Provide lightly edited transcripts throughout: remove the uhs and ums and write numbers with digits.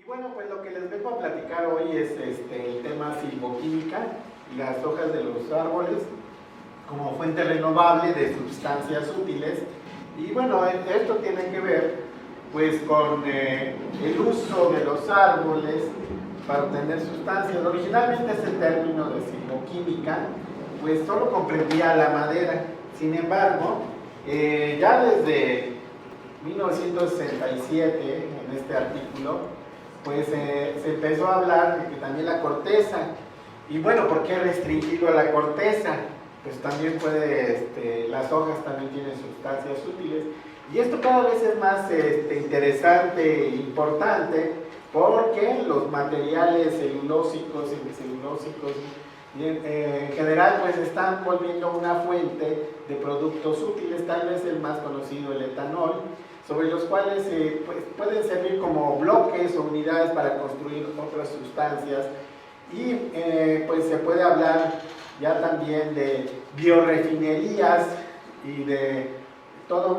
Y bueno, pues lo que les vengo a platicar hoy es el tema silvoquímica y las hojas de los árboles como fuente renovable de sustancias útiles. Y bueno, esto tiene que ver pues con el uso de los árboles para obtener sustancias. Originalmente ese término de silvoquímica pues solo comprendía la madera. Sin embargo, ya desde 1967, en este artículo, pues se empezó a hablar de que también la corteza. Y bueno, ¿por qué restringido a la corteza? Pues también puede, las hojas también tienen sustancias útiles. Y esto cada vez es más interesante e importante porque los materiales celulósicos y bicelulósicos en general pues están volviendo una fuente de productos útiles, tal vez el más conocido, el etanol, sobre los cuales pues, pueden servir como bloques o unidades para construir otras sustancias. Y pues se puede hablar ya también de biorefinerías y de todos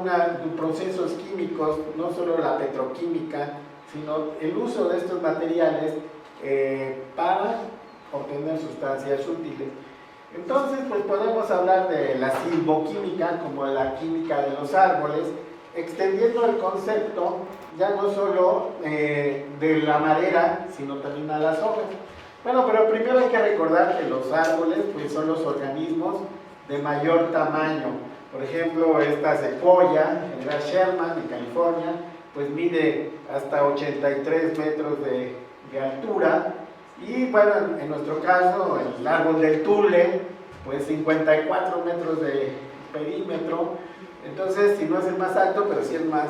procesos químicos, no solo la petroquímica, sino el uso de estos materiales para obtener sustancias útiles. Entonces, pues podemos hablar de la silvoquímica como la química de los árboles, extendiendo el concepto ya no solo de la madera, sino también a las hojas. Bueno, pero primero hay que recordar que los árboles pues, son los organismos de mayor tamaño. Por ejemplo, esta secuoya, General Sherman, de California, pues mide hasta 83 metros de altura. Y bueno, en nuestro caso, el árbol del Tule, pues 54 metros de perímetro. Entonces, si no es el más alto, pero sí el más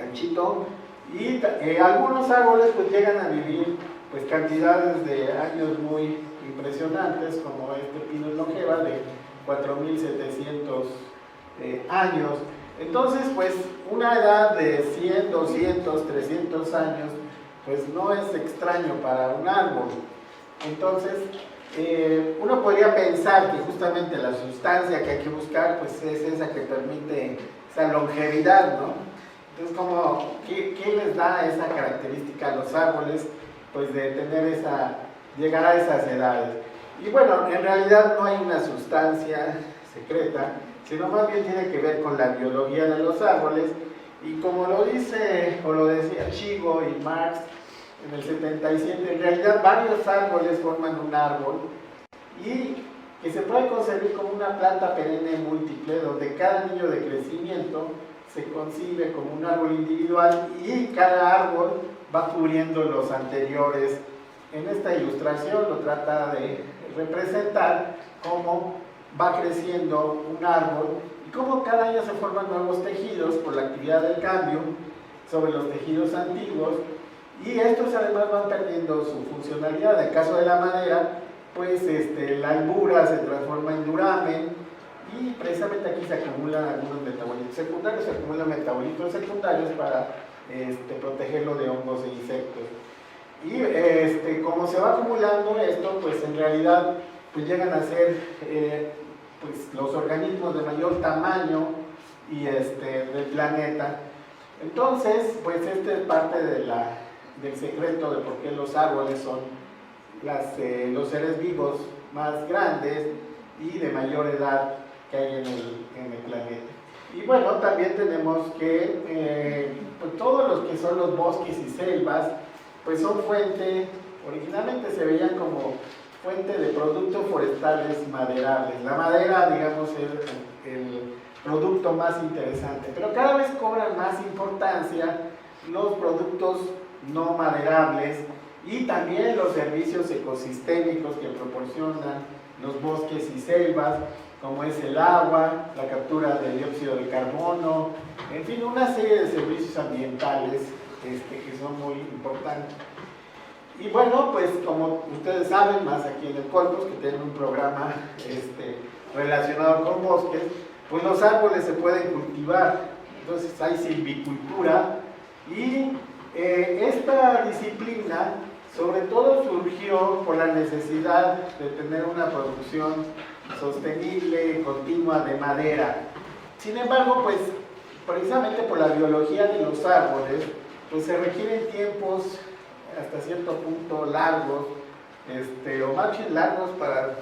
anchito. Y algunos árboles pues llegan a vivir pues cantidades de años muy impresionantes, como este Pinus longeva de 4.700 años. Entonces, pues una edad de 100, 200, 300 años, pues no es extraño para un árbol. Entonces, uno podría pensar que justamente la sustancia que hay que buscar, pues es esa que permite esa longevidad, ¿no? Entonces, ¿qué les da esa característica a los árboles? Pues de tener llegar a esas edades. Y bueno, en realidad no hay una sustancia secreta, sino más bien tiene que ver con la biología de los árboles. Y como lo dice, o lo decía Shigo y Marx en el 77, en realidad varios árboles forman un árbol y que se puede concebir como una planta perenne múltiple, donde cada anillo de crecimiento se concibe como un árbol individual y cada árbol va cubriendo los anteriores. En esta ilustración lo trata de representar cómo va creciendo un árbol y cómo cada año se forman nuevos tejidos por la actividad del cambio sobre los tejidos antiguos, y estos además van perdiendo su funcionalidad. En el caso de la madera, pues la albura se transforma en duramen y precisamente aquí se acumulan algunos metabolitos secundarios, se acumulan metabolitos secundarios para protegerlo de hongos e insectos. Y como se va acumulando esto, pues en realidad pues llegan a ser pues los organismos de mayor tamaño y del planeta. Entonces, pues es parte del secreto de por qué los árboles son los seres vivos más grandes y de mayor edad que hay en el planeta. Y bueno, también tenemos que pues todos los que son los bosques y selvas, pues son originalmente se veían como fuente de productos forestales maderables. La madera, digamos, es el producto más interesante, pero cada vez cobran más importancia los productos no maderables y también los servicios ecosistémicos que proporcionan los bosques y selvas, como es el agua, la captura de dióxido de carbono, en fin, una serie de servicios ambientales que son muy importantes. Y bueno, pues como ustedes saben, más aquí en el Colpos, que tienen un programa relacionado con bosques, pues los árboles se pueden cultivar, entonces hay silvicultura, y esta disciplina sobre todo surgió por la necesidad de tener una producción sostenible, continua de madera. Sin embargo, pues precisamente por la biología de los árboles, pues se requieren tiempos hasta hasta cierto punto largos, o más bien largos para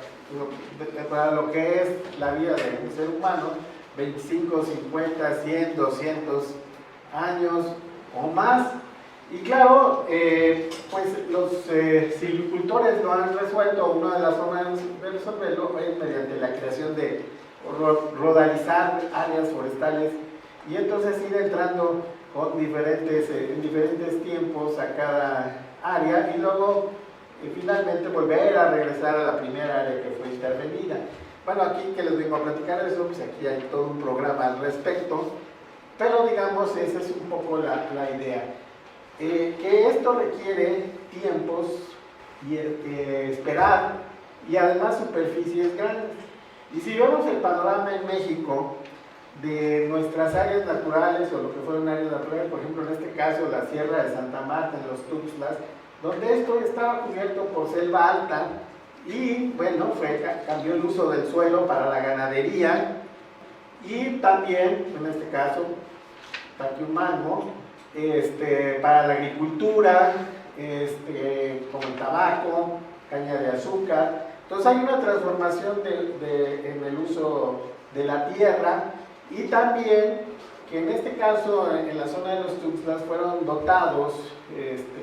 lo que es la vida de un ser humano, 25, 50, 100, 200 años o más. Y claro, pues los silvicultores lo han resuelto. Una de las formas de resolverlo es mediante la creación de rodalizar áreas forestales y entonces ir entrando con en diferentes tiempos a cada área y luego finalmente volver a regresar a la primera área que fue intervenida. Bueno, aquí que les vengo a platicar eso, pues aquí hay todo un programa al respecto, pero digamos esa es un poco la idea. Que esto requiere tiempos y esperar y además superficies grandes. Y si vemos el panorama en México de nuestras áreas naturales o lo que fueron áreas naturales, por ejemplo en este caso la Sierra de Santa Marta en los Tuxtlas, donde esto estaba cubierto por selva alta y bueno, cambió el uso del suelo para la ganadería y también en este caso Taquiumango, para la agricultura, como el tabaco, caña de azúcar. Entonces hay una transformación en el uso de la tierra y también que en este caso en la zona de los Tuxtlas fueron dotados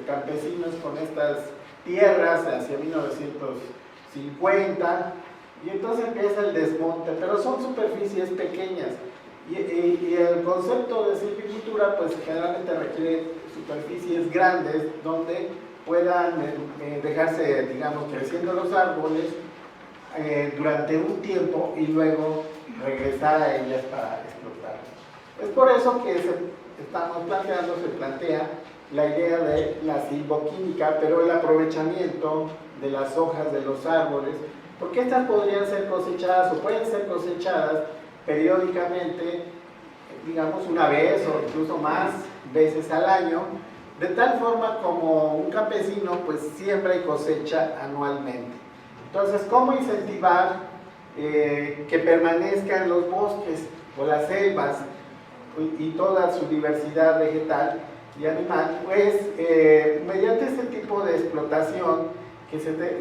campesinos con estas tierras hacia 1950 y entonces empieza el desmonte, pero son superficies pequeñas. Y el concepto de silvicultura pues generalmente requiere superficies grandes donde puedan dejarse, digamos, creciendo los árboles durante un tiempo y luego regresar a ellas para explotarlas. Es por eso que se plantea la idea de la silvoquímica, pero el aprovechamiento de las hojas de los árboles, porque estas podrían ser cosechadas o pueden ser cosechadas periódicamente, digamos una vez o incluso más veces al año, de tal forma como un campesino pues siembra y cosecha anualmente. Entonces, ¿cómo incentivar que permanezcan los bosques o las selvas y toda su diversidad vegetal y animal? Pues mediante este tipo de explotación,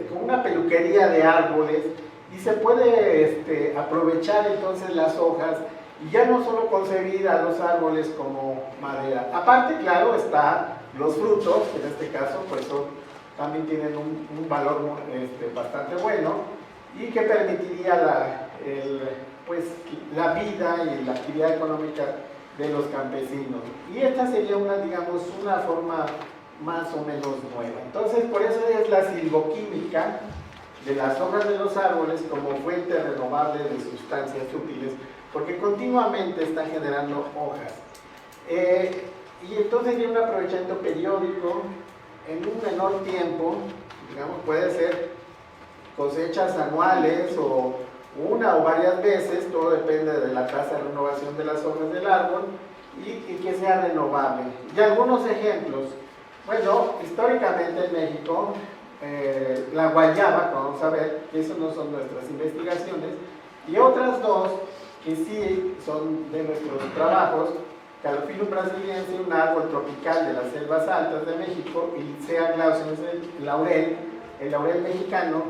con una peluquería de árboles, y se puede aprovechar entonces las hojas y ya no solo concebir a los árboles como madera. Aparte, claro, está los frutos, que en este caso pues también tienen un valor bastante bueno y que permitiría la vida y la actividad económica de los campesinos. Y esta sería digamos, una forma más o menos nueva. Entonces, por eso es la silvoquímica de las hojas de los árboles como fuente renovable de sustancias útiles, porque continuamente están generando hojas. Y entonces hay un aprovechamiento periódico en un menor tiempo, digamos, puede ser cosechas anuales o una o varias veces, todo depende de la tasa de renovación de las hojas del árbol y que sea renovable. Y algunos ejemplos, bueno, históricamente en México, la guayaba, como vamos a ver, que eso no son nuestras investigaciones, y otras dos que sí son de nuestros trabajos, Calophyllum brasiliense, un árbol tropical de las selvas altas de México, y Lycea glaucens, el laurel mexicano,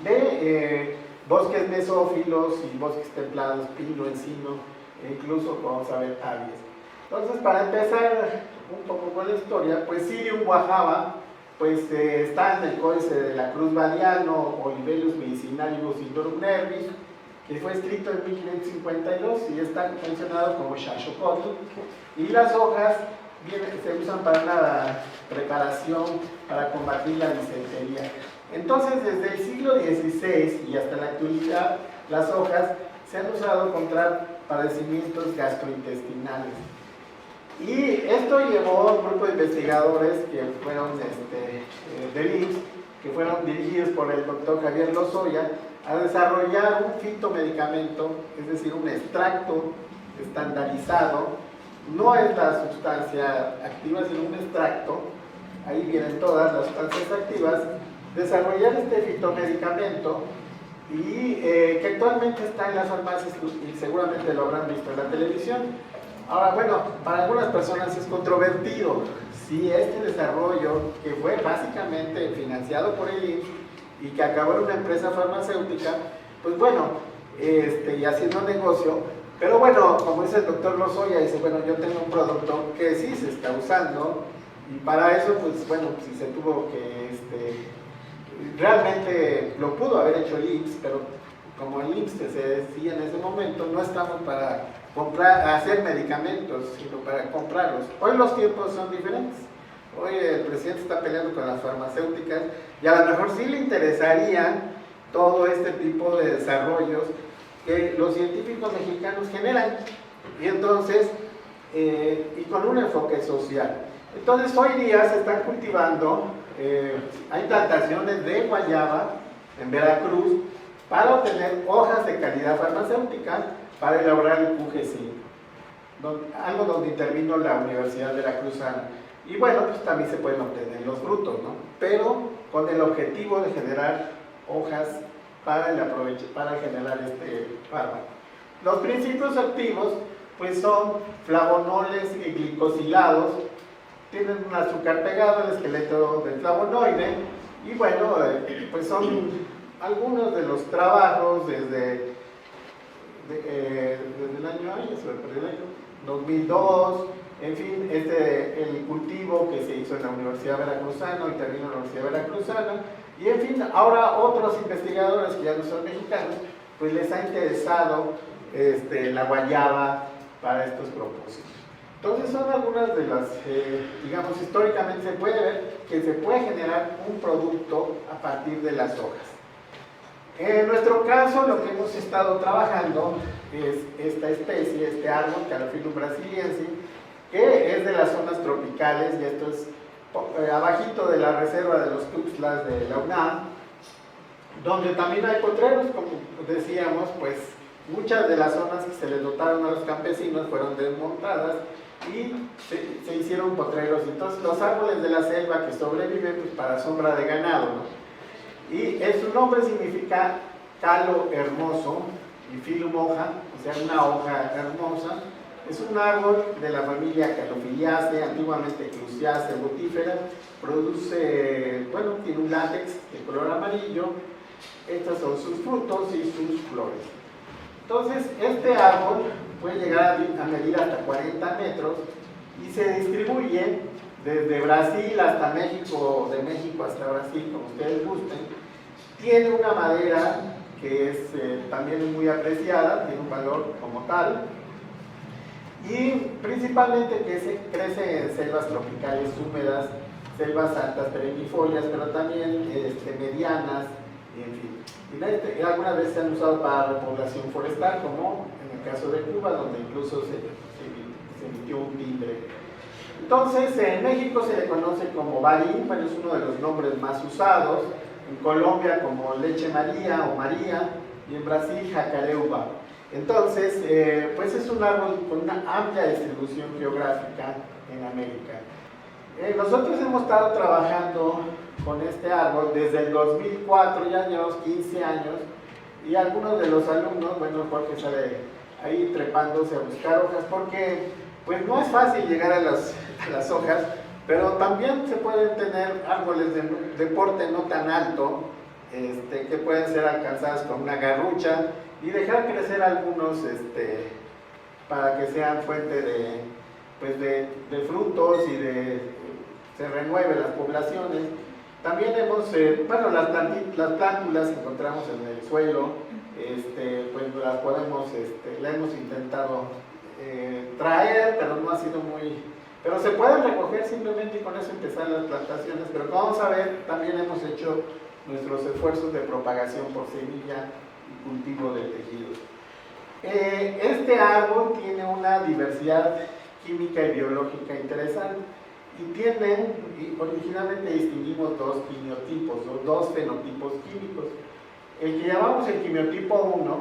de bosques mesófilos y bosques templados, pino, encino, e incluso, vamos a ver, aves. Entonces, para empezar un poco con la historia, pues Cirium guajava, pues está en el Códice de la Cruz Badiano, Olivellus medicinalibus indorum nervis, que fue escrito en 1552 y está mencionado como Xaxocotl, y las hojas se usan para la preparación para combatir la disentería. Entonces, desde el siglo XVI y hasta la actualidad, las hojas se han usado contra padecimientos gastrointestinales. Y esto llevó a un grupo de investigadores que fueron del IMSS, que fueron dirigidos por el doctor Javier Lozoya, a desarrollar un fitomedicamento, es decir, un extracto estandarizado. No es la sustancia activa, sino un extracto, ahí vienen todas las sustancias activas. Desarrollar este fitomedicamento y que actualmente está en las farmacias y seguramente lo habrán visto en la televisión. Ahora, bueno, para algunas personas es controvertido si este desarrollo, que fue básicamente financiado por el IMSS y que acabó en una empresa farmacéutica, pues bueno, y haciendo negocio, pero bueno, como dice el doctor Lozoya, dice, bueno, yo tengo un producto que sí se está usando, y para eso, pues bueno, si se tuvo que, realmente lo pudo haber hecho el IMSS, pero como el IMSS se decía en ese momento, no estamos para hacer medicamentos, sino para comprarlos. Hoy los tiempos son diferentes. Hoy el presidente está peleando con las farmacéuticas y a lo mejor sí le interesaría todo este tipo de desarrollos que los científicos mexicanos generan, y entonces, y con un enfoque social. Entonces hoy día se están cultivando, hay plantaciones de guayaba en Veracruz para obtener hojas de calidad farmacéutica para elaborar el QG5, algo donde intervino la Universidad Veracruzana. Y bueno, pues también se pueden obtener los frutos, ¿no? Pero con el objetivo de generar hojas para generar este fármaco. Los principios activos pues son flavonoles y glicosilados, tienen un azúcar pegado al esqueleto del flavonoide, y bueno, pues son algunos de los trabajos desde el año 2002, en fin, el cultivo que se hizo en la Universidad Veracruzana, y terminó en la Universidad Veracruzana, y en fin, ahora otros investigadores que ya no son mexicanos, pues les ha interesado la guayaba para estos propósitos. Entonces son algunas de las, digamos, históricamente se puede ver que se puede generar un producto a partir de las hojas. En nuestro caso, lo que hemos estado trabajando es esta especie, este árbol, Calophyllum brasiliensis, que es de las zonas tropicales, y esto es abajito de la reserva de los Tuxtlas de la UNAM, donde también hay potreros, como decíamos, pues muchas de las zonas que se les dotaron a los campesinos fueron desmontadas y se hicieron potreros. Entonces los árboles de la selva que sobreviven, pues para sombra de ganado, ¿no? Y su nombre significa calo hermoso, y filum hoja, o sea, una hoja hermosa. Es un árbol de la familia Calophyllaceae, antiguamente Clusiaceae botífera. Produce, bueno, tiene un látex de color amarillo. Estos son sus frutos y sus flores. Entonces, este árbol puede llegar a medir hasta 40 metros y se distribuye desde Brasil hasta México, de México hasta Brasil, como ustedes gusten. Tiene una madera que es también muy apreciada, tiene un valor como tal, y principalmente que crece en selvas tropicales húmedas, selvas altas perennifolias, pero también medianas, y en fin. Y algunas veces se han usado para repoblación forestal, como en el caso de Cuba, donde incluso se emitió un timbre. Entonces, en México se le conoce como barín, bueno, es uno de los nombres más usados. En Colombia como leche María o María, y en Brasil jacareuba. Entonces, pues es un árbol con una amplia distribución geográfica en América. Nosotros hemos estado trabajando con este árbol desde el 2004, ya llevamos 15 años, y algunos de los alumnos, bueno, Jorge sale ahí trepándose a buscar hojas, porque pues no es fácil llegar a las hojas, pero también se pueden tener árboles de porte no tan alto, que pueden ser alcanzados con una garrucha, y dejar crecer algunos para que sean fuente de frutos y se renueven las poblaciones. También hemos, bueno, las plántulas que encontramos en el suelo, pues las podemos, la hemos intentado traer, pero no ha sido muy... Pero se pueden recoger simplemente y con eso empezar las plantaciones. Pero como vamos a ver, también hemos hecho nuestros esfuerzos de propagación por semilla y cultivo de tejidos. Este árbol tiene una diversidad química y biológica interesante. Y originalmente distinguimos dos quimiotipos, o dos fenotipos químicos. El que llamamos el quimiotipo 1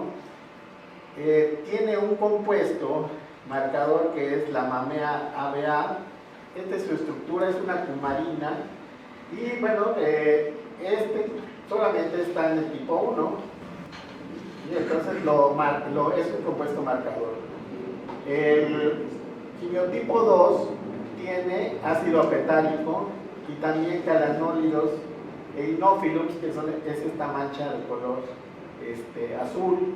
tiene un compuesto marcador que es la mamea ABA. Esta es su estructura, es una cumarina, y bueno, solamente está en el tipo 1, y entonces es un compuesto marcador. El quimiotipo 2 tiene ácido apetálico y también calanólidos e inófilos, que es esta mancha de color azul,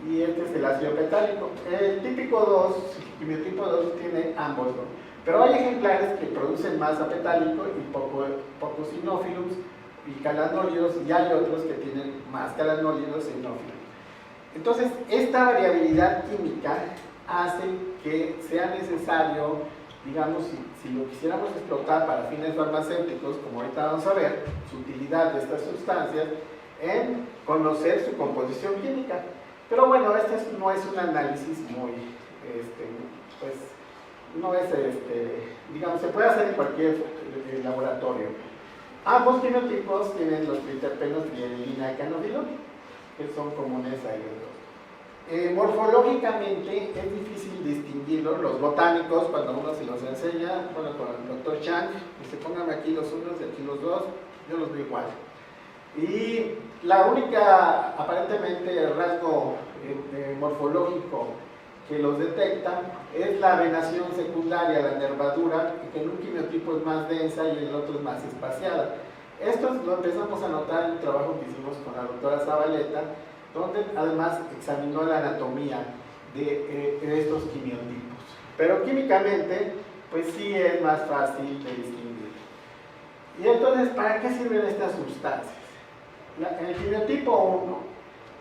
y este es el ácido apetálico. El típico 2, quimiotipo 2, tiene ambos, ¿no? Pero hay ejemplares que producen más apetálico y pocos inófilos y calanólidos, y hay otros que tienen más calanólidos e inófilos. Entonces, esta variabilidad química hace que sea necesario, digamos, si lo quisiéramos explotar para fines farmacéuticos, como ahorita vamos a ver, su utilidad de estas sustancias, en conocer su composición química. Pero bueno, este no es un análisis muy, pues, no es, digamos, se puede hacer en cualquier laboratorio. Ambos quimiotipos tienen los triterpenos trianilina y canófilo, que son comunes a ellos dos. Morfológicamente es difícil distinguirlos. Los botánicos, cuando uno se los enseña, bueno, con el doctor Chang, dice, póngame aquí los unos y aquí los dos, yo los veo igual. Y la única, aparentemente, rasgo morfológico que los detecta es la venación secundaria, la nervadura, que en un quimiotipo es más densa y en el otro es más espaciada. Esto lo empezamos a notar en el trabajo que hicimos con la doctora Zabaleta, donde además examinó la anatomía de estos quimiotipos. Pero químicamente, pues sí es más fácil de distinguir. Y entonces, ¿para qué sirven estas sustancias? En el quimiotipo 1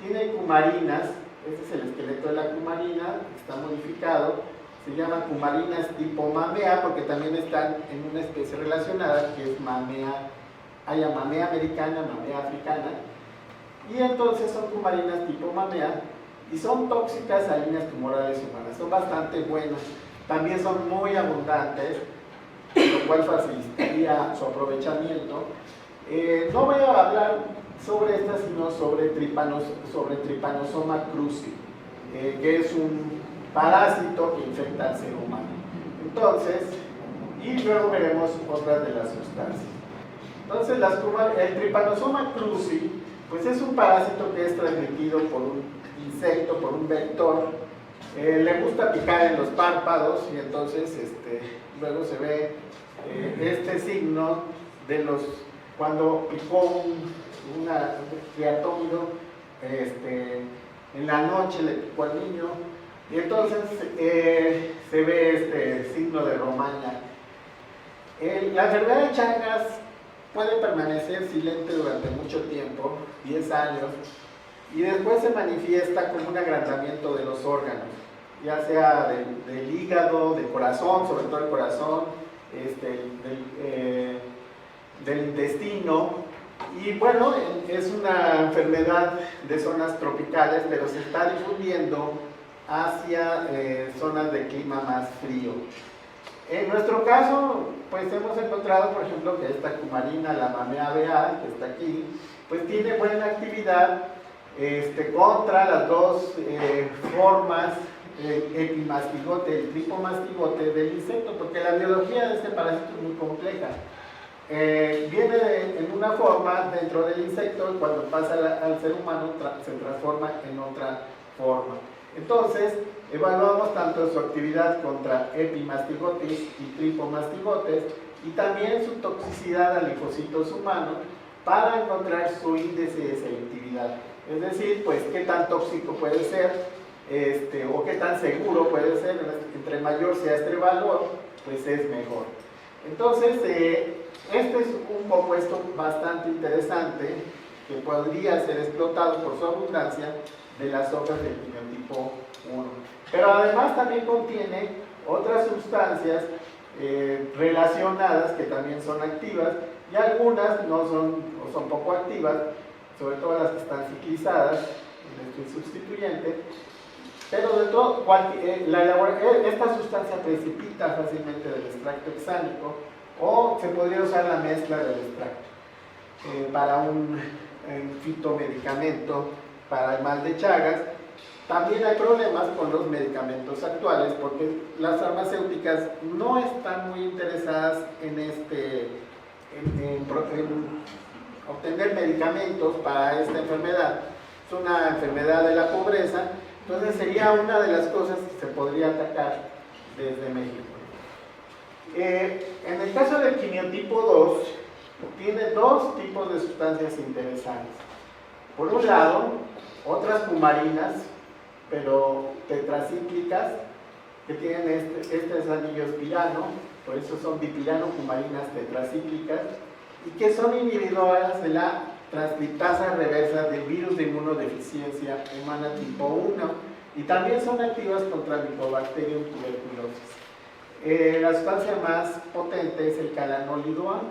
tiene cumarinas. Este es el esqueleto de la cumarina, está modificado, se llaman cumarinas tipo mamea, porque también están en una especie relacionada que es mamea, hay mamea americana, mamea africana, y entonces son cumarinas tipo mamea, y son tóxicas a líneas tumorales humanas, son bastante buenas, también son muy abundantes, lo cual facilitaría su aprovechamiento. No voy a hablar sobre esta, sino sobre Trypanosoma cruzi, que es un parásito que infecta al ser humano. Entonces, y luego veremos otras de las sustancias. Entonces, el Trypanosoma cruzi, pues es un parásito que es transmitido por un insecto, por un vector. Le gusta picar en los párpados y entonces luego se ve este signo de cuando picó un criatómido, en la noche le picó al niño, y entonces se ve este signo de romaña. La enfermedad de Chagas puede permanecer silente durante mucho tiempo, 10 años, y después se manifiesta como un agrandamiento de los órganos, ya sea del hígado, del corazón, sobre todo el corazón, del intestino. Y bueno, es una enfermedad de zonas tropicales, pero se está difundiendo hacia zonas de clima más frío. En nuestro caso, pues hemos encontrado, por ejemplo, que esta cumarina, la mamea BA, que está aquí, pues tiene buena actividad contra las dos formas, epimastigote, el tripomastigote del insecto, porque la biología de este parásito es muy compleja. Viene en una forma dentro del insecto y cuando pasa al ser humano se transforma en otra forma. Entonces, evaluamos tanto su actividad contra epimastigotes y tripomastigotes y también su toxicidad a linfocitos humanos para encontrar su índice de selectividad. Es decir, pues qué tan tóxico puede ser o qué tan seguro puede ser. Entre mayor sea este valor, pues es mejor. Entonces, este es un compuesto bastante interesante que podría ser explotado por su abundancia de las hojas del quimiotipo 1. Pero además también contiene otras sustancias relacionadas que también son activas y algunas no son o son poco activas, sobre todo las que están ciclizadas en este sustituyente. Pero de todo, esta sustancia precipita fácilmente del extracto hexánico o se podría usar la mezcla del extracto para un fitomedicamento para el mal de Chagas. También hay problemas con los medicamentos actuales porque las farmacéuticas no están muy interesadas en obtener medicamentos para esta enfermedad. Es una enfermedad de la pobreza, entonces sería una de las cosas que se podría atacar desde México. En el caso del quimiotipo 2, tiene dos tipos de sustancias interesantes. Por un lado, otras cumarinas, pero tetracíclicas, que tienen estos anillos pirano, por eso son dipirano-cumarinas tetracíclicas, y que son inhibidoras de la transcriptasa reversa del virus de inmunodeficiencia humana tipo 1, y también son activas contra el Mycobacterium tuberculosis. La sustancia más potente es el calanolidoa.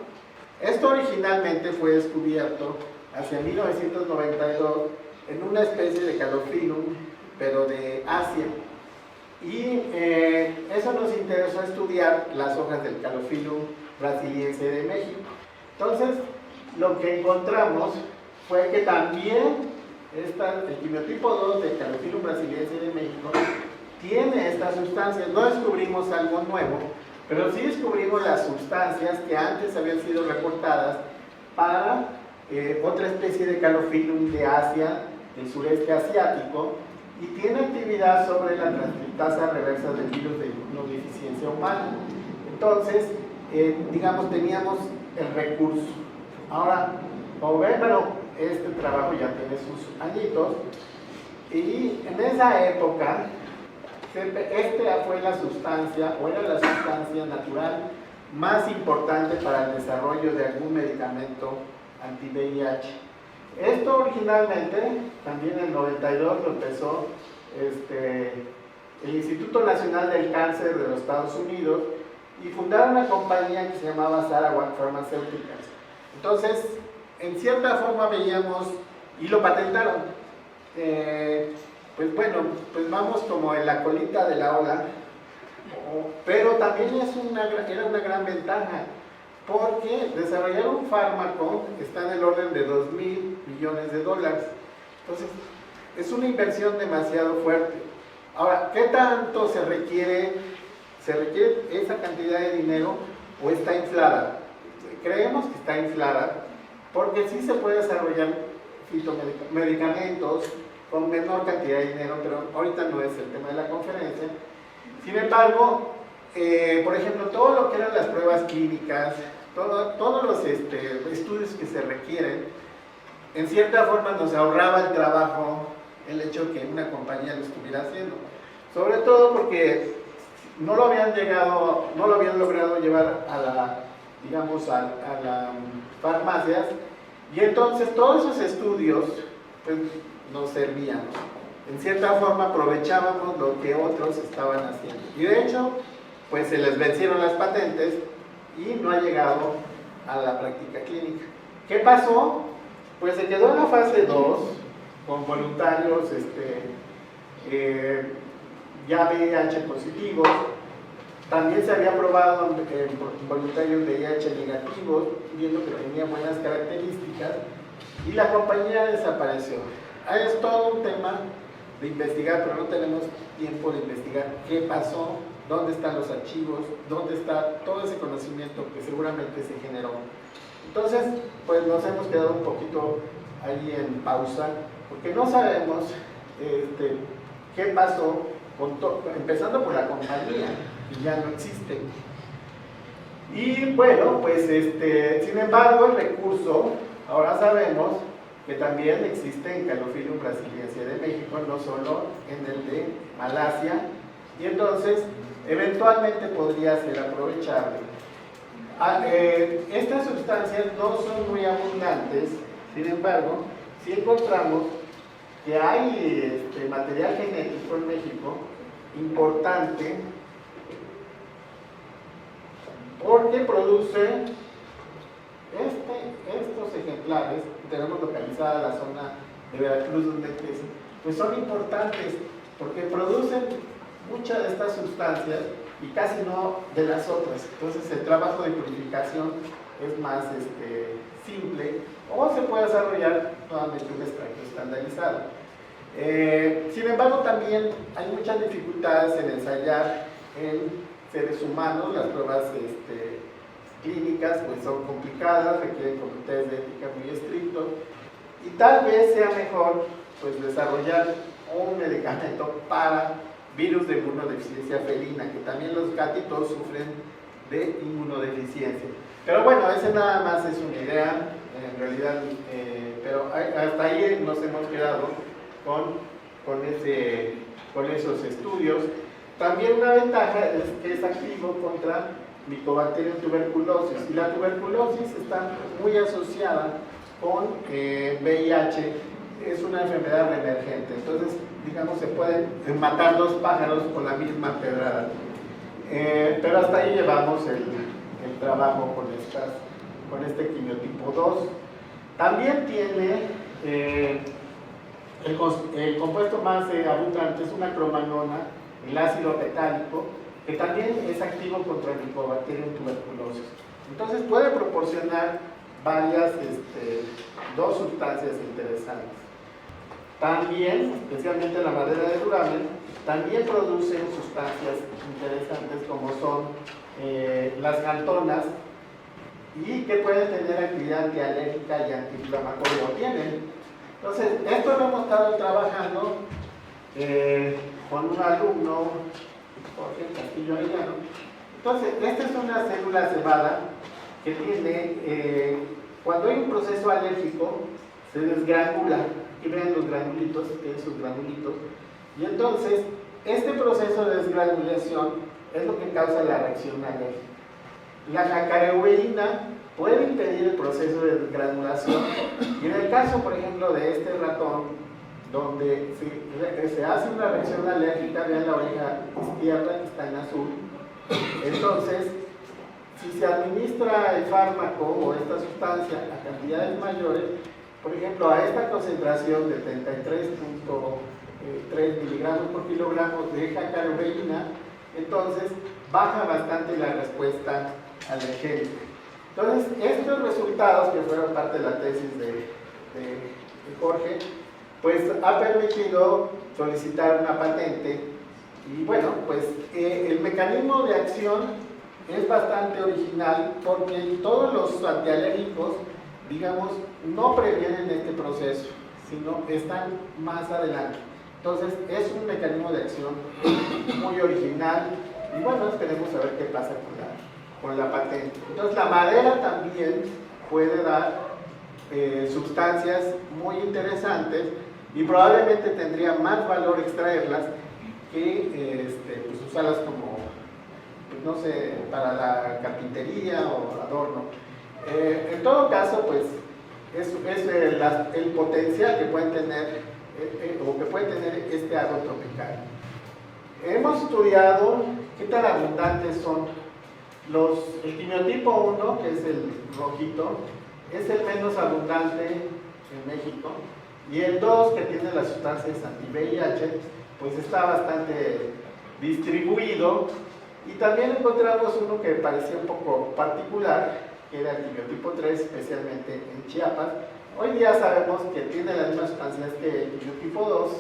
Esto originalmente fue descubierto hacia 1992 en una especie de Calophyllum, pero de Asia. Y eso nos interesó estudiar las hojas del Calophyllum brasiliense de México. Entonces, lo que encontramos fue que también el quimiotipo 2 del Calophyllum brasiliense de México tiene estas sustancias. No descubrimos algo nuevo, pero sí descubrimos las sustancias que antes habían sido reportadas para otra especie de Calophyllum de Asia, del sureste asiático, y tiene actividad sobre la transcriptasa reversa del virus de inmunodeficiencia humana. Entonces, digamos, teníamos el recurso. Ahora, como ven, bueno, este trabajo ya tiene sus añitos, y en esa época, esta fue la sustancia, o era la sustancia natural más importante para el desarrollo de algún medicamento anti-VIH. Esto originalmente, también en el 92 lo empezó el Instituto Nacional del Cáncer de los Estados Unidos, y fundaron una compañía que se llamaba Sarawak Pharmaceuticals. Entonces, en cierta forma veíamos, y lo patentaron, pues bueno, pues vamos como en la colita de la ola, pero también era una gran ventaja, porque desarrollar un fármaco está en el orden de $2,000 millones. Entonces, es una inversión demasiado fuerte. Ahora, ¿qué tanto se requiere esa cantidad de dinero, o está inflada? Creemos que está inflada, porque sí se puede desarrollar medicamentos con menor cantidad de dinero, pero ahorita no es el tema de la conferencia. Sin embargo, por ejemplo, todo lo que eran las pruebas clínicas, todos los estudios que se requieren, en cierta forma nos ahorraba el trabajo el hecho de que una compañía lo estuviera haciendo. Sobre todo porque no lo habían logrado llevar a las farmacias, y entonces todos esos estudios pues, nos servían. En cierta forma aprovechábamos lo que otros estaban haciendo. Y de hecho, pues se les vencieron las patentes y no ha llegado a la práctica clínica. ¿Qué pasó? Pues se quedó en la fase 2 con voluntarios ya VIH positivos. También se había probado en voluntarios VIH negativos, viendo que tenía buenas características, y la compañía desapareció. Es todo un tema de investigar, pero no tenemos tiempo de investigar qué pasó, dónde están los archivos, dónde está todo ese conocimiento que seguramente se generó. Entonces, pues nos hemos quedado un poquito ahí en pausa, porque no sabemos qué pasó, empezando por la compañía, que ya no existe. Y bueno, pues sin embargo el recurso, ahora sabemos que también existe en Calophyllum brasiliense de México, no solo en el de Malasia, y entonces eventualmente podría ser aprovechable. Estas sustancias no son muy abundantes, sin embargo, sí encontramos que hay material genético en México importante, porque produce estos ejemplares. Tenemos localizada la zona de Veracruz, donde pues son importantes porque producen muchas de estas sustancias y casi no de las otras. Entonces el trabajo de purificación es más simple, o se puede desarrollar nuevamente un extracto estandarizado. Sin embargo, también hay muchas dificultades en ensayar en seres humanos. Las pruebas clínicas pues son complicadas, requieren comités de ética muy estrictos, y tal vez sea mejor pues desarrollar un medicamento para virus de inmunodeficiencia felina, que también los gatitos sufren de inmunodeficiencia. Pero bueno, ese nada más es una idea, en realidad, pero hasta ahí nos hemos quedado con esos estudios. También una ventaja es que es activo contra Mycobacterium tuberculosis, y la tuberculosis está muy asociada con VIH, es una enfermedad reemergente, entonces digamos se pueden matar dos pájaros con la misma pedrada. Pero hasta ahí llevamos el trabajo con este quimiotipo 2. También tiene el compuesto más abundante, es una cromanona, el ácido petálico, que también es activo contra el Mycobacterium tuberculosis. Entonces puede proporcionar dos sustancias interesantes. También, especialmente la madera de duramen, también producen sustancias interesantes como son las galtonas, y que pueden tener actividad antialérgica y antiinflamatoria, o tienen. Entonces, esto lo hemos estado trabajando con un alumno, Jorge Castillo Arellano. Entonces, esta es una célula cebada que tiene, cuando hay un proceso alérgico, se desgranula. Aquí ven los granulitos, tienen sus granulitos. Y entonces, este proceso de desgranulación es lo que causa la reacción alérgica. La jacarehueína puede impedir el proceso de desgranulación, y en el caso, por ejemplo, de este ratón, donde se hace una reacción alérgica, vean la oreja izquierda que está en azul. Entonces, si se administra el fármaco o esta sustancia a cantidades mayores, por ejemplo, a esta concentración de 33.3 miligramos por kilogramo de jacarehueína, entonces baja bastante la respuesta alergénica. Entonces, estos resultados, que fueron parte de la tesis de Jorge, pues ha permitido solicitar una patente. Y bueno, pues el mecanismo de acción es bastante original, porque todos los antialérgicos, digamos, no previenen este proceso, sino están más adelante. Entonces, es un mecanismo de acción muy original, y bueno, esperemos a ver qué pasa con la patente. Entonces, la madera también puede dar sustancias muy interesantes, y probablemente tendría más valor extraerlas que pues usarlas como, pues no sé, para la carpintería o adorno. En todo caso, pues es el potencial que pueden tener o que puede tener este árbol tropical. Hemos estudiado qué tan abundantes son el quimiotipo 1, que es el rojito, es el menos abundante en México, y el 2, que tiene las sustancias anti-VIH, pues está bastante distribuido. Y también encontramos uno que parecía un poco particular, que era el quimiotipo 3, especialmente en Chiapas. Hoy día sabemos que tiene las mismas sustancias que el quimiotipo 2,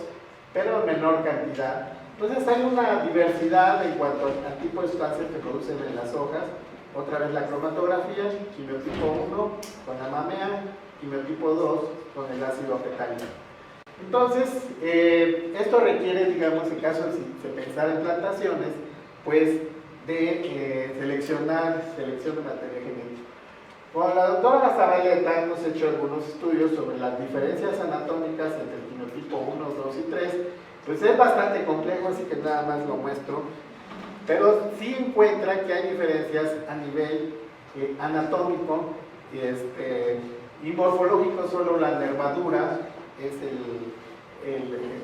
pero en menor cantidad. Entonces hay una diversidad en cuanto al tipo de sustancias que producen en las hojas. Otra vez la cromatografía, quimiotipo 1 con la mamea, quimiotipo 2 con el ácido petálico. Entonces, esto requiere, digamos, en caso de pensar en plantaciones, pues de selección de materia genética. Con la doctora Zabaleta hemos hecho algunos estudios sobre las diferencias anatómicas entre el quimiotipo 1, 2 y 3. Pues es bastante complejo, así que nada más lo muestro, pero sí encuentra que hay diferencias a nivel anatómico y morfológico. Solo la nervadura es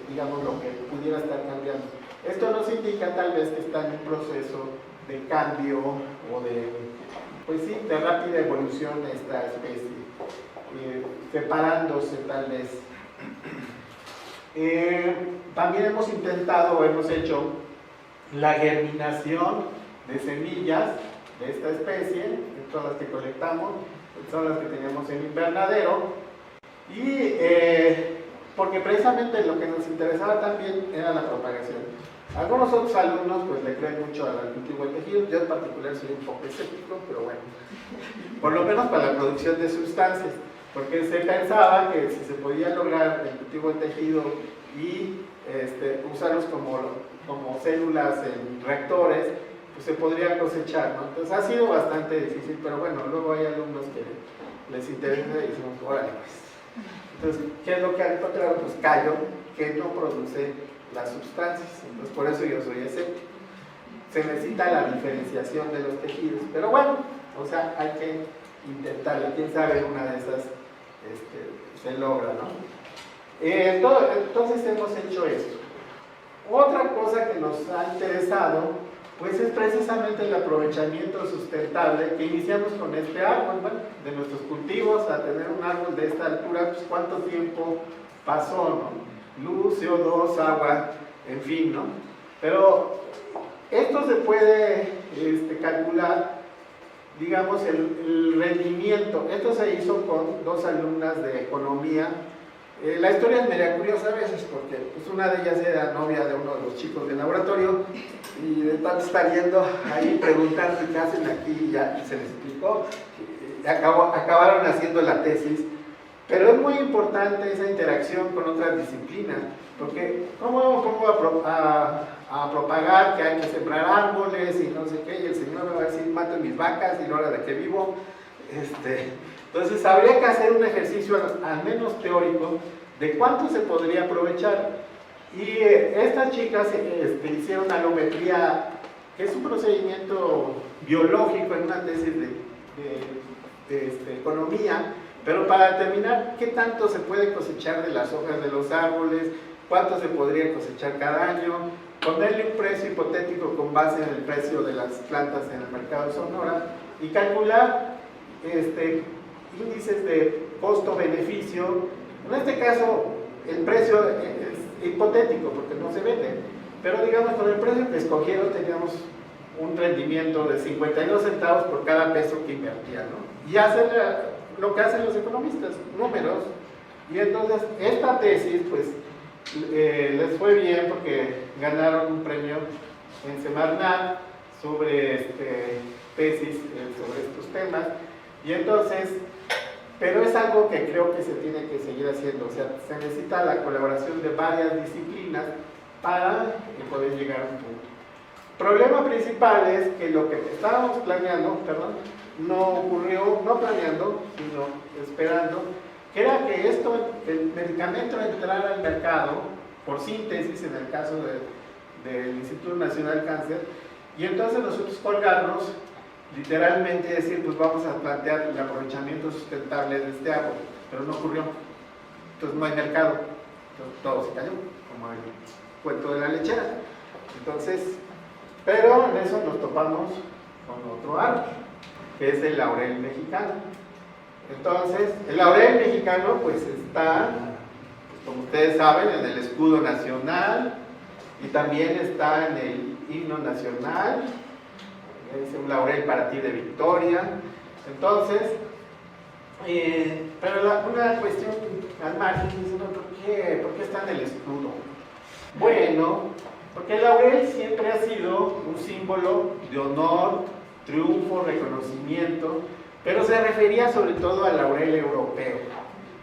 digamos, lo que pudiera estar cambiando. Esto nos indica tal vez que está en un proceso de cambio o de rápida evolución esta especie, separándose tal vez. También hemos hecho la germinación de semillas de esta especie, todas las que colectamos, son las que teníamos en invernadero, y porque precisamente lo que nos interesaba también era la propagación. Algunos otros alumnos pues le creen mucho al cultivo del tejido, yo en particular soy un poco escéptico, pero bueno, por lo menos para la producción de sustancias, porque se pensaba que si se podía lograr el cultivo del tejido y usarlos como células en reactores, pues se podría cosechar, ¿no? Entonces ha sido bastante difícil, pero bueno, luego hay alumnos que les interesa y dicen, órale pues. Entonces, ¿qué es lo que han encontrado? Pues callo que no produce las sustancias, entonces por eso yo soy escéptico. Se necesita la diferenciación de los tejidos, pero bueno, o sea, hay que intentarlo, quién sabe, una de esas se logra, ¿no? Entonces hemos hecho esto. Otra cosa que nos ha interesado pues es precisamente el aprovechamiento sustentable que iniciamos con este árbol, bueno, de nuestros cultivos a tener un árbol de esta altura, pues cuánto tiempo pasó, ¿no? Luz, CO2, agua, en fin, ¿no? Pero esto se puede calcular, digamos, el rendimiento. Esto se hizo con 2 alumnas de economía. La historia es media curiosa a veces porque pues, una de ellas era novia de uno de los chicos del laboratorio y de tanto estar yendo ahí preguntando qué hacen aquí y ya se les explicó. Acabaron haciendo la tesis, pero es muy importante esa interacción con otras disciplinas, porque ¿cómo pongo a propagar que hay que sembrar árboles y no sé qué? Y el señor me va a decir, mato mis vacas y la hora de que vivo. Entonces habría que hacer un ejercicio al menos teórico de cuánto se podría aprovechar. Y estas chicas hicieron alometría, que es un procedimiento biológico en una tesis de economía, pero para determinar qué tanto se puede cosechar de las hojas de los árboles, cuánto se podría cosechar cada año, ponerle un precio hipotético con base en el precio de las plantas en el mercado de Sonora y calcular índices de costo-beneficio. En este caso el precio es hipotético porque no se vende, pero digamos con el precio que escogieron teníamos un rendimiento de 52 centavos por cada peso que invertían, ¿no? Y hacen lo que hacen los economistas, números, y entonces esta tesis pues les fue bien porque ganaron un premio en Semarnat sobre tesis sobre estos temas. Y entonces, pero es algo que creo que se tiene que seguir haciendo, o sea, se necesita la colaboración de varias disciplinas para poder llegar a un punto. El problema principal es que lo que estábamos planeando, no ocurrió, no planeando, sino esperando, que era que el medicamento entrara al mercado por síntesis, en el caso del Instituto Nacional del Cáncer, y entonces nosotros colgarnos, literalmente decir, pues vamos a plantear el aprovechamiento sustentable de este árbol, pero no ocurrió. Entonces no hay mercado, entonces todo se cayó, como el cuento de la lechera. Entonces, pero en eso nos topamos con otro árbol, que es el laurel mexicano. Entonces, el laurel mexicano pues está, como ustedes saben, en el escudo nacional y también está en el himno nacional. Es un laurel para ti de victoria. Entonces, pero una cuestión al margen es, ¿por qué está en el escudo? Bueno, porque el laurel siempre ha sido un símbolo de honor, triunfo, reconocimiento, pero se refería sobre todo al laurel europeo,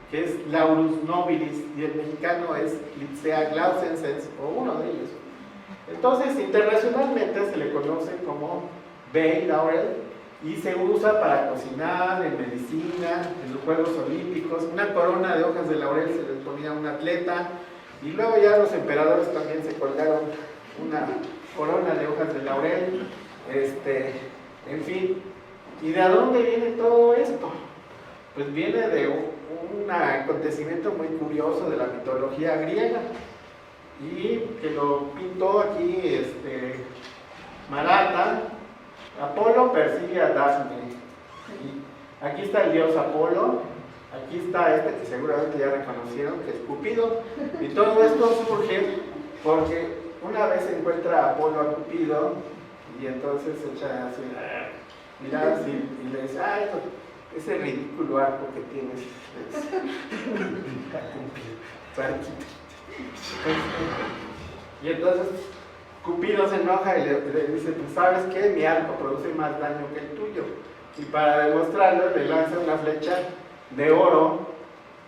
que es Laurus nobilis, y el mexicano es Lycea glaucensens, o uno de ellos. Entonces, internacionalmente se le conoce como Bay Laurel y se usa para cocinar, en medicina, en los Juegos Olímpicos. Una corona de hojas de laurel se le ponía a un atleta y luego ya los emperadores también se colgaron una corona de hojas de laurel. En fin, ¿y de dónde viene todo esto? Pues viene de un acontecimiento muy curioso de la mitología griega y que lo pintó aquí Marata. Apolo persigue a Dafne. Y aquí está el dios Apolo, aquí está que seguramente ya reconocieron, que es Cupido. Y todo esto surge porque una vez se encuentra Apolo a Cupido y entonces se echa así, mira así, y le dice, ay, ese ridículo arco que tienes. Y entonces Cupido se enoja y le dice, pues ¿sabes qué? Mi arco produce más daño que el tuyo. Y para demostrarlo le lanza una flecha de oro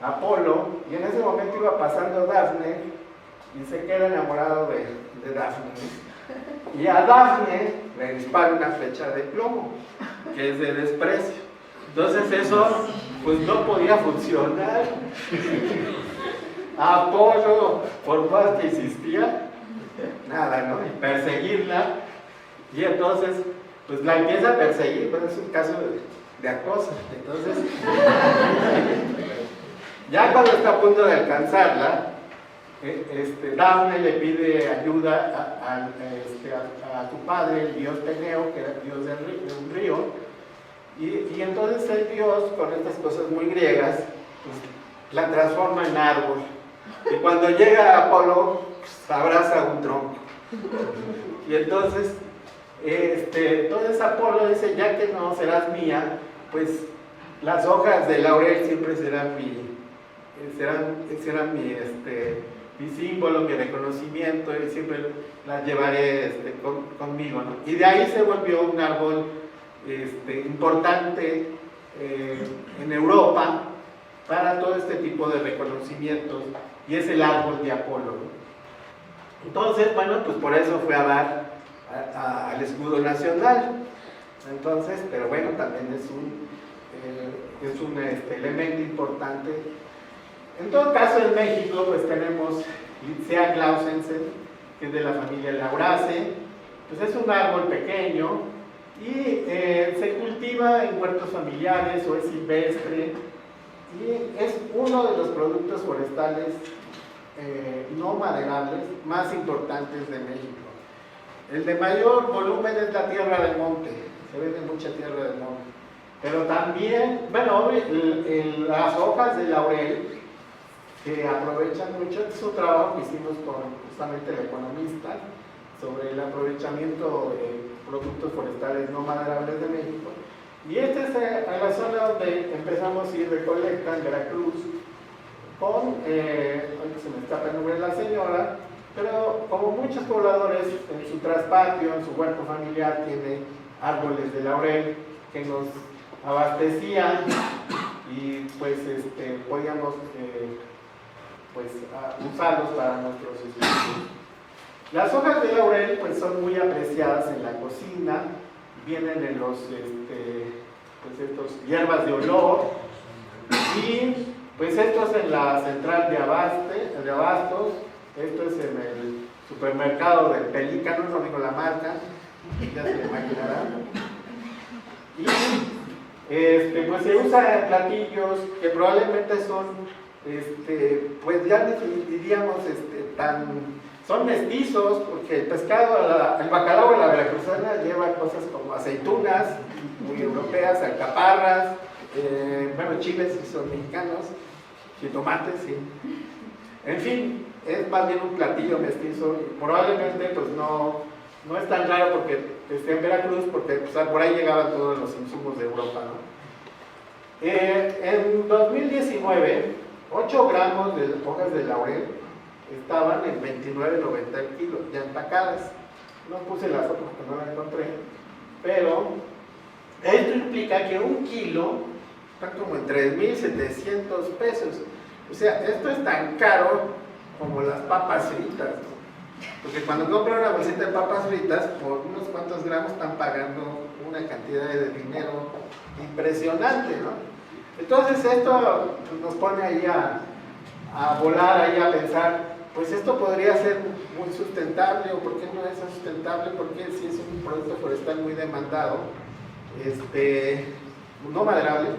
a Apolo, y en ese momento iba pasando Dafne y se queda enamorado de Dafne. Y a Dafne le dispara una flecha de plomo, que es de desprecio. Entonces eso pues no podía funcionar. Apolo, por más que insistía, nada, ¿no? Y perseguirla. Y entonces, pues la empieza a perseguir, pero es un caso de acoso. Entonces, ya cuando está a punto de alcanzarla, Dafne le pide ayuda a tu padre, el dios Peneo, que era el dios de un río, y entonces el dios, con estas cosas muy griegas, pues, la transforma en árbol. Y cuando llega Apolo, pues, abraza un tronco. Y entonces Apolo dice, ya que no serás mía, pues las hojas de laurel siempre serán mi símbolo, mi reconocimiento, y siempre las llevaré conmigo, ¿no? Y de ahí se volvió un árbol importante en Europa para todo este tipo de reconocimientos, y es el árbol de Apolo, ¿no? Entonces, bueno, pues por eso fue a dar al escudo nacional. Entonces, pero bueno, también es un elemento importante. En todo caso, en México, pues tenemos Lycea clausense, que es de la familia Lauraceae. Pues es un árbol pequeño y se cultiva en huertos familiares o es silvestre, y es uno de los productos forestales no maderables más importantes de México. El de mayor volumen es la tierra del monte, se vende mucha tierra del monte, pero también, bueno, las hojas de laurel que aprovechan mucho. Este es un trabajo que hicimos con justamente el economista sobre el aprovechamiento de productos forestales no maderables de México, y esta es la zona donde empezamos a ir de colecta en Veracruz con, ahorita se me escapa el nombre de la señora, pero como muchos pobladores en su traspatio, en su huerto familiar, tiene árboles de laurel que nos abastecían, y pues podíamos usarlos para nuestros estudios. Las hojas de laurel pues son muy apreciadas en la cocina, vienen en los estos hierbas de olor, y pues esto es en la central de abastos, esto es en el supermercado del Pelícano, no digo la marca, ya se imaginarán. Y pues se usa en platillos que probablemente son, pues ya diríamos, son mestizos, porque el pescado, el bacalao de la veracruzana lleva cosas como aceitunas, muy europeas, alcaparras, bueno, chiles sí son mexicanos, jitomates, sí. En fin, es más bien un platillo mestizo, y probablemente pues no es tan raro porque esté en Veracruz, porque pues, por ahí llegaban todos los insumos de Europa, ¿no? En 2019, 8 gramos de hojas de laurel estaban en $29.90 el kilo, ya empacadas. No puse la foto porque no la encontré, pero esto implica que un kilo está como en 3,700 pesos. O sea, esto es tan caro como las papas fritas, ¿no? Porque cuando compran una bolsita de papas fritas, por unos cuantos gramos están pagando una cantidad de dinero impresionante, ¿no? Entonces esto nos pone ahí a volar, ahí a pensar, pues esto podría ser muy sustentable, o por qué no es sustentable, porque si es un producto forestal muy demandado, no maderable,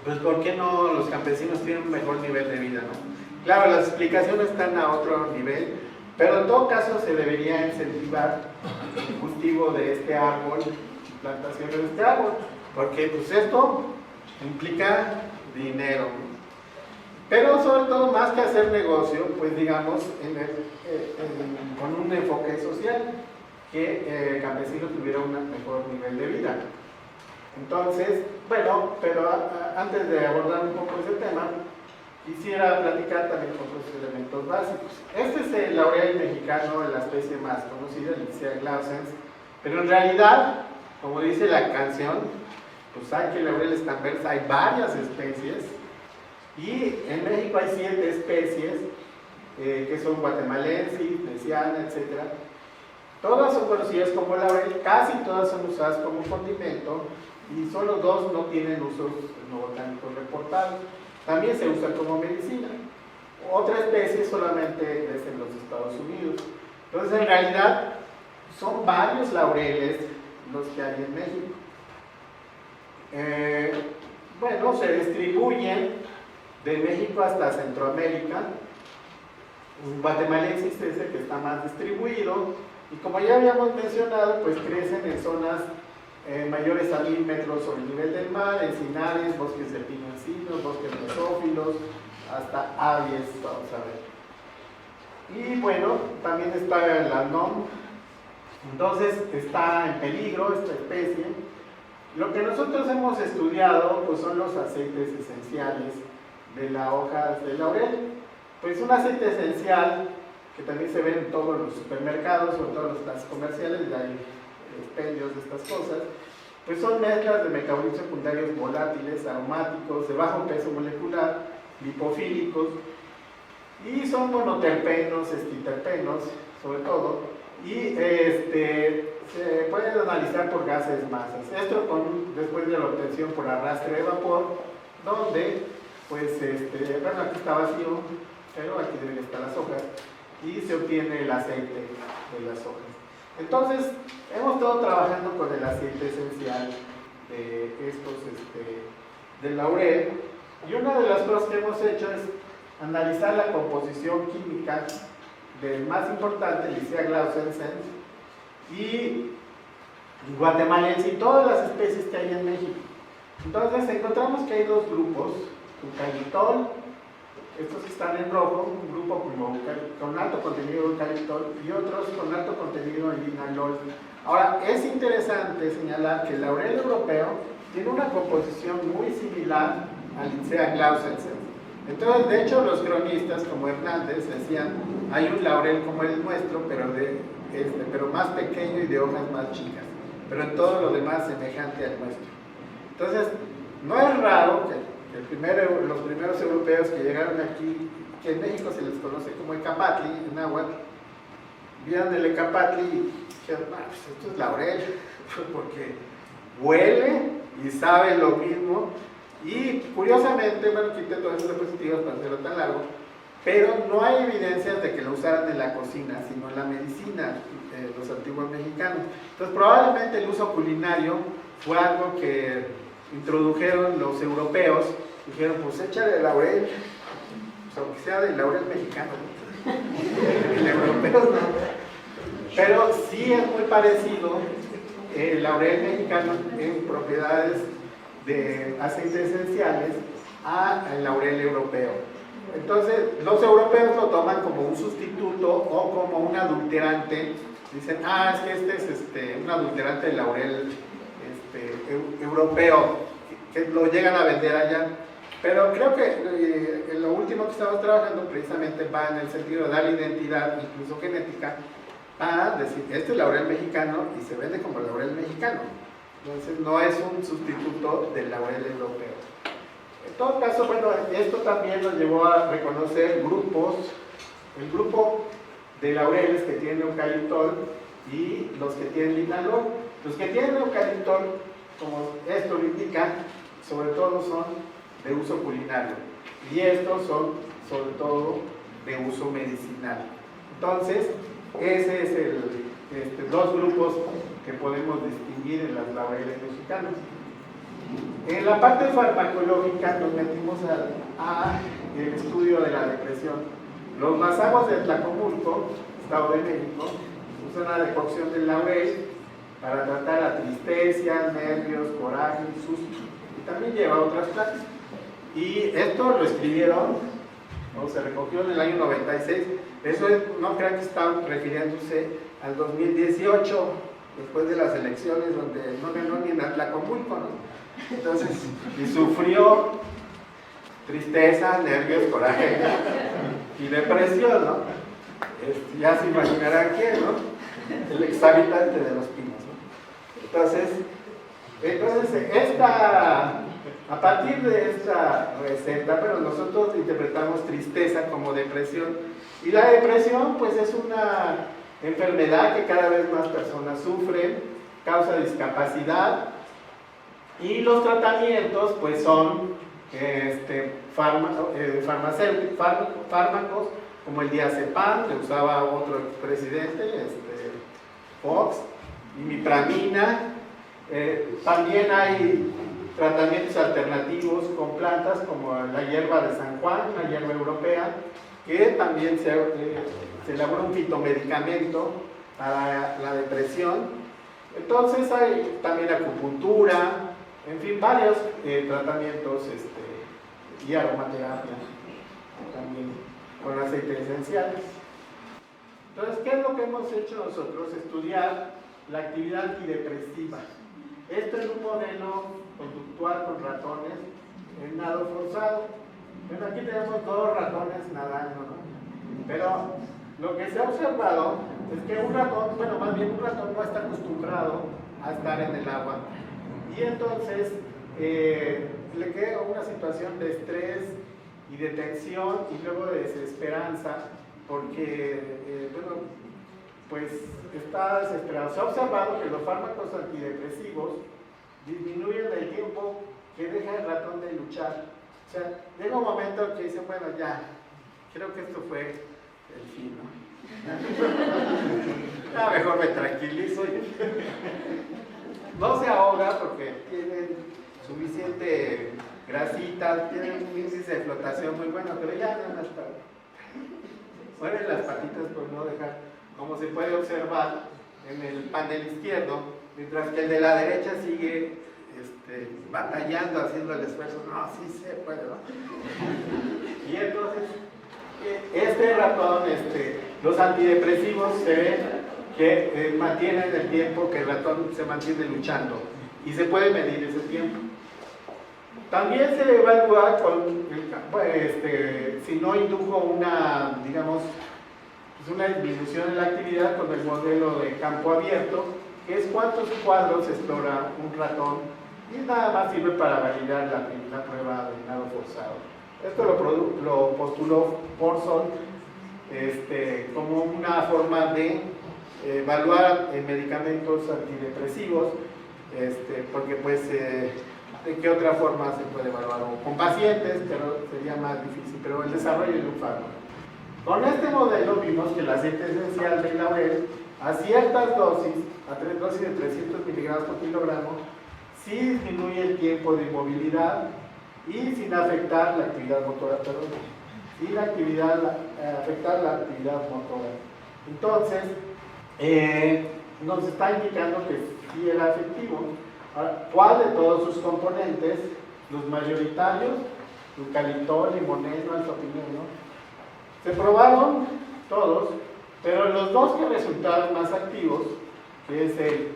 pues por qué no los campesinos tienen un mejor nivel de vida, ¿no? Claro, las explicaciones están a otro nivel, pero en todo caso se debería incentivar el cultivo de este árbol, plantación de este árbol, porque pues esto implica dinero, pero sobre todo, más que hacer negocio, pues digamos, con un enfoque social, que el campesino tuviera un mejor nivel de vida. Entonces, bueno, pero antes de abordar un poco ese tema, quisiera platicar también otros elementos básicos. Este es el laurel mexicano, la especie más conocida, el Lycea clausense, pero en realidad, como dice la canción, pues hay que laureles tambersa, hay varias especies, y en México hay 7 especies, que son guatemalensis, mesiana, etc. Todas son conocidas como laurel, casi todas son usadas como condimento y solo 2 no tienen usos no botánicos reportados. También se usa como medicina. Otra especie solamente crece en los Estados Unidos. Entonces, en realidad, son varios laureles los que hay en México. Bueno, se distribuyen de México hasta Centroamérica. Guatemalensis es el que está más distribuido. Y como ya habíamos mencionado, pues crecen en zonas mayores a 1000 metros sobre el nivel del mar, encinares, bosques de pino encinos, bosques mesófilos, hasta aves, vamos a ver. Y bueno, también está el alnón. Entonces está en peligro esta especie. Lo que nosotros hemos estudiado pues son los aceites esenciales de la hoja de laurel. Pues un aceite esencial que también se ve en todos los supermercados o en todas las plazas comerciales, ya hay expendios de estas cosas, pues son mezclas de metabolitos secundarios volátiles, aromáticos, de bajo peso molecular, lipofílicos, y son monoterpenos, estiterpenos, sobre todo, y se pueden analizar por gases masas. Esto después de la obtención por arrastre de vapor, donde, pues, bueno, aquí está vacío, pero aquí deben estar las hojas, y se obtiene el aceite de las hojas. Entonces, hemos estado trabajando con el aceite esencial de estos, del laurel, y una de las cosas que hemos hecho es analizar la composición química del más importante, Lycia glaucensens, y guatemalense, y todas las especies que hay en México. Entonces, encontramos que hay 2 grupos, eucaliptol, estos están en rojo, un grupo con alto contenido de eucaliptol y otros con alto contenido en linalol. Ahora, es interesante señalar que el laurel europeo tiene una composición muy similar a Lycia glaucensens. Entonces, de hecho, los cronistas como Hernández decían, hay un laurel como el nuestro, pero más pequeño y de hojas más chicas, pero en todo lo demás semejante al nuestro. Entonces, no es raro que los primeros europeos que llegaron aquí, que en México se les conoce como ecapatli, en náhuatl, vieron el ecapatli y dijeron, pues esto es laurel, porque huele y sabe lo mismo. Y curiosamente, bueno, quité todas esas diapositivas para hacerlo tan largo, pero no hay evidencias de que lo usaran en la cocina, sino en la medicina, los antiguos mexicanos. Entonces, probablemente el uso culinario fue algo que introdujeron los europeos. Dijeron, pues échale laurel, pues aunque sea de laurel mexicano, el europeo no. Pero sí es muy parecido el laurel mexicano en propiedades de aceites esenciales al laurel europeo. Entonces, los europeos lo toman como un sustituto o como un adulterante. Dicen, es que este es un adulterante de laurel europeo, que lo llegan a vender allá. Pero creo que lo último que estamos trabajando precisamente va en el sentido de dar identidad, incluso genética, a decir, este es laurel mexicano y se vende como laurel mexicano. Entonces no es un sustituto del laurel europeo. En todo caso, bueno, esto también nos llevó a reconocer grupos, el grupo de laureles que tienen eucaliptol y los que tienen linalol. Los que tienen eucaliptol, como esto lo indica, sobre todo son de uso culinario, y estos son sobre todo de uso medicinal. Entonces, ese es dos grupos que podemos distinguir en las laureles mexicanas. En la parte farmacológica nos metimos a el estudio de la depresión. Los mazaguas de Tlacomulco, Estado de México, usan la decocción del laurel para tratar la tristeza, nervios, coraje y susto. Y también lleva otras plantas. Y esto lo escribieron, o se recogió en el año 96. Eso no crean que están refiriéndose al 2018, después de las elecciones, donde no ganó ni en Tlacomulco, ¿no? Entonces, y sufrió tristeza, nervios, coraje y depresión, ¿no? Ya se imaginarán quién, ¿no? El exhabitante de los pinos, ¿no? Entonces a partir de esta receta, pero nosotros interpretamos tristeza como depresión. Y la depresión, pues es una enfermedad que cada vez más personas sufren, causa discapacidad, y los tratamientos pues son fármacos como el diazepam, que usaba otro presidente, Fox, imipramina. También hay tratamientos alternativos con plantas como la hierba de San Juan, la hierba europea, que también se elabora un fitomedicamento para la depresión. Entonces hay también acupuntura, en fin, varios tratamientos y aromaterapia también con aceites esenciales. Entonces, ¿qué es lo que hemos hecho nosotros? Estudiar la actividad antidepresiva. Este es un modelo conductual con ratones en nado forzado. Bueno, aquí tenemos 2 ratones nadando, ¿no? Pero lo que se ha observado es que un ratón, bueno, más bien un ratón no está acostumbrado a estar en el agua. Y entonces le queda una situación de estrés y de tensión y luego de desesperanza, porque, bueno, pues está desesperado. Se ha observado que los fármacos antidepresivos disminuyen el tiempo que deja el ratón de luchar. O sea, llega un momento que dice, bueno, ya, creo que esto fue el fin, ¿no? Mejor me tranquilizo y no se ahoga porque tienen suficiente grasita, tienen un índice de flotación muy bueno, pero ya no está. Mueven las patitas por no dejar, como se puede observar en el panel izquierdo, mientras que el de la derecha sigue batallando, haciendo el esfuerzo. No, sí se puede, ¿no? Y entonces, este ratón, los antidepresivos se ven que mantienen el tiempo que el ratón se mantiene luchando y se puede medir ese tiempo. También se evalúa con, si no indujo una, digamos, pues una disminución en la actividad con el modelo de campo abierto, que es cuántos cuadros explora un ratón, y nada más sirve para validar la prueba de nado forzado. Esto lo postuló Porson como una forma de evaluar medicamentos antidepresivos, porque pues de qué otra forma se puede evaluar, o con pacientes, pero sería más difícil, pero el desarrollo de un fármaco. Con este modelo vimos que el aceite esencial de laurel a ciertas dosis, a 3 dosis de 300 miligramos por kilogramo, sí disminuye el tiempo de inmovilidad y sin afectar la actividad motora, sin afectar la actividad motora. Entonces, nos está indicando que sí era efectivo. Ahora, ¿cuál de todos sus componentes? Los mayoritarios, eucaliptol, limoneno, alfapineno, se probaron todos, pero los 2 que resultaron más activos, que es el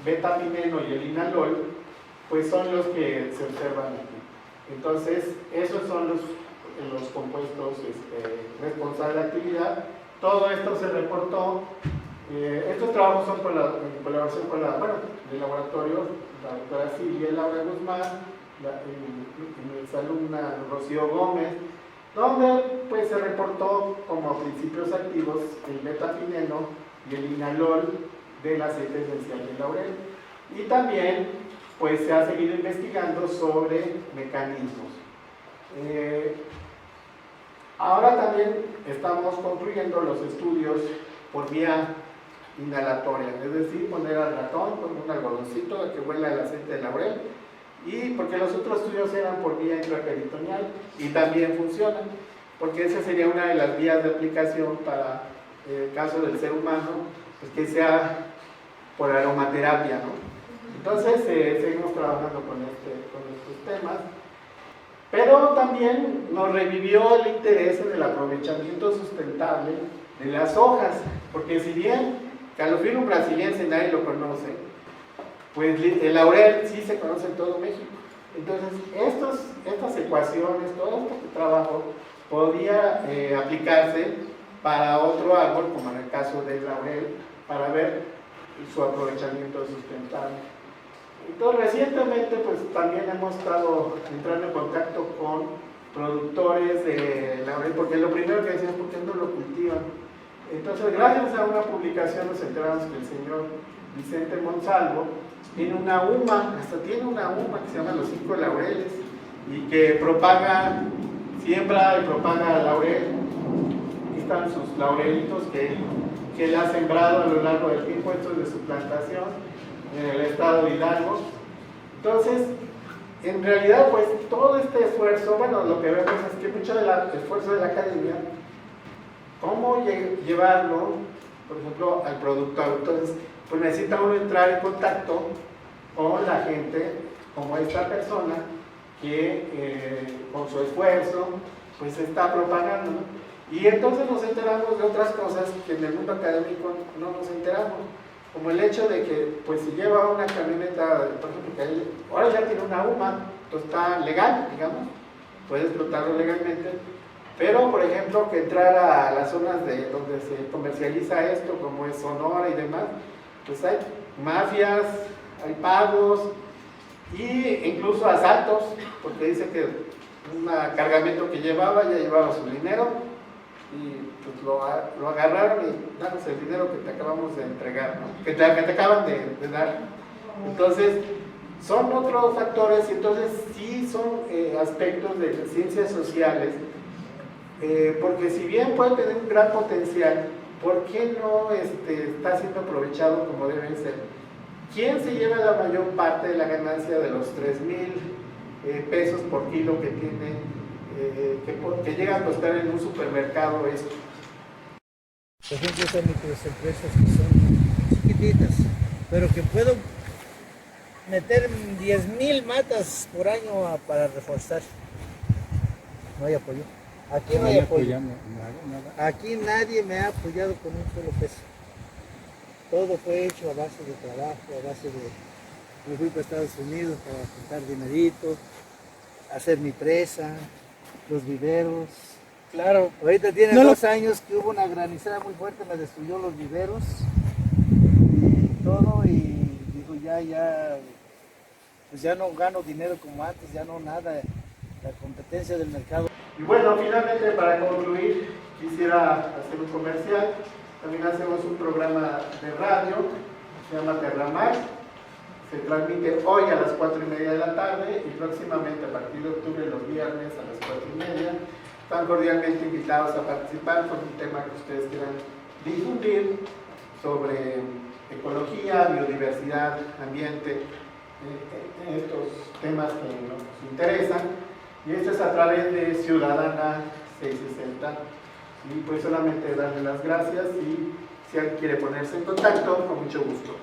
betapineno y el inalol, pues son los que se observan aquí. Entonces, esos son los compuestos responsables de la actividad. Todo esto se reportó. Estos trabajos son en colaboración con del laboratorio, la doctora Silvia Laura Guzmán, mi exalumna Rocío Gómez, donde pues se reportó como principios activos el betapineno y el inalol del aceite esencial de laurel. Y también pues se ha seguido investigando sobre mecanismos. Ahora también estamos concluyendo los estudios por vía inhalatoria, es decir, poner al ratón con un algodoncito que huela el aceite de laurel, y porque los otros estudios eran por vía intraperitoneal y también funcionan, porque esa sería una de las vías de aplicación para el caso del ser humano, pues que sea por aromaterapia, ¿no? Entonces seguimos trabajando con estos temas, pero también nos revivió el interés en el aprovechamiento sustentable de las hojas, porque si bien Calophyllum brasiliense nadie lo conoce, pues el laurel sí se conoce en todo México. Entonces estas ecuaciones, todo este trabajo podía aplicarse para otro árbol, como en el caso del laurel, para ver su aprovechamiento sustentable. Entonces recientemente pues también hemos estado entrando en contacto con productores de laurel, porque lo primero que decían, ¿por qué no lo cultivan? Entonces, gracias a una publicación nos enteramos que el señor Vicente Monsalvo tiene una UMA, hasta tiene una UMA que se llama Los Cinco Laureles, y que propaga, siembra y propaga laurel. Aquí están sus laurelitos que él ha sembrado a lo largo del tiempo, estos de su plantación en el estado de Hidalgo. Entonces, en realidad, pues todo este esfuerzo, bueno, lo que vemos es que mucho del esfuerzo de la academia, cómo llevarlo, por ejemplo, al productor. Entonces, pues necesita uno entrar en contacto con la gente, como esta persona, que con su esfuerzo, pues está propagando, ¿no? Y entonces nos enteramos de otras cosas que en el mundo académico no nos enteramos, como el hecho de que, pues si lleva una camioneta, por ejemplo, que ahora ya tiene una UMA, entonces está legal, digamos, puede explotarlo legalmente, pero por ejemplo que entrara a las zonas donde se comercializa esto, como es Sonora y demás, pues hay mafias, hay pagos e incluso asaltos, porque dice que un cargamento que llevaba ya llevaba su dinero y pues lo agarraron y danos el dinero que te acabamos de entregar, ¿no? que te acaban de dar. Entonces son otros factores, y entonces sí son aspectos de ciencias sociales, porque si bien puede tener un gran potencial, ¿por qué no está siendo aprovechado como deben ser? ¿Quién se lleva la mayor parte de la ganancia de los 3,000 pesos por kilo que tiene, que llega a costar en un supermercado esto? Por ejemplo, esas microempresas que son chiquititas, pero que puedo meter 10,000 matas por año para reforestar. No hay apoyo. Aquí no hay apoyo. Aquí nadie me ha apoyado con un solo peso. Todo fue hecho a base de trabajo, a base de... Me fui para Estados Unidos para juntar dinerito, hacer mi presa, los viveros. Claro. Ahorita tiene 2 años que hubo una granizada muy fuerte, me destruyó los viveros y todo, y digo pues ya no gano dinero como antes, ya no nada, la competencia del mercado. Y bueno, finalmente para concluir, quisiera hacer un comercial. También hacemos un programa de radio, se llama Terramar. Se transmite hoy a las 4:30 de la tarde y próximamente a partir de octubre los viernes a las 4:30. Están cordialmente invitados a participar con un tema que ustedes quieran difundir sobre ecología, biodiversidad, ambiente, estos temas que nos interesan. Y esto es a través de Ciudadana 660. Y pues solamente darle las gracias, y si alguien quiere ponerse en contacto, con mucho gusto.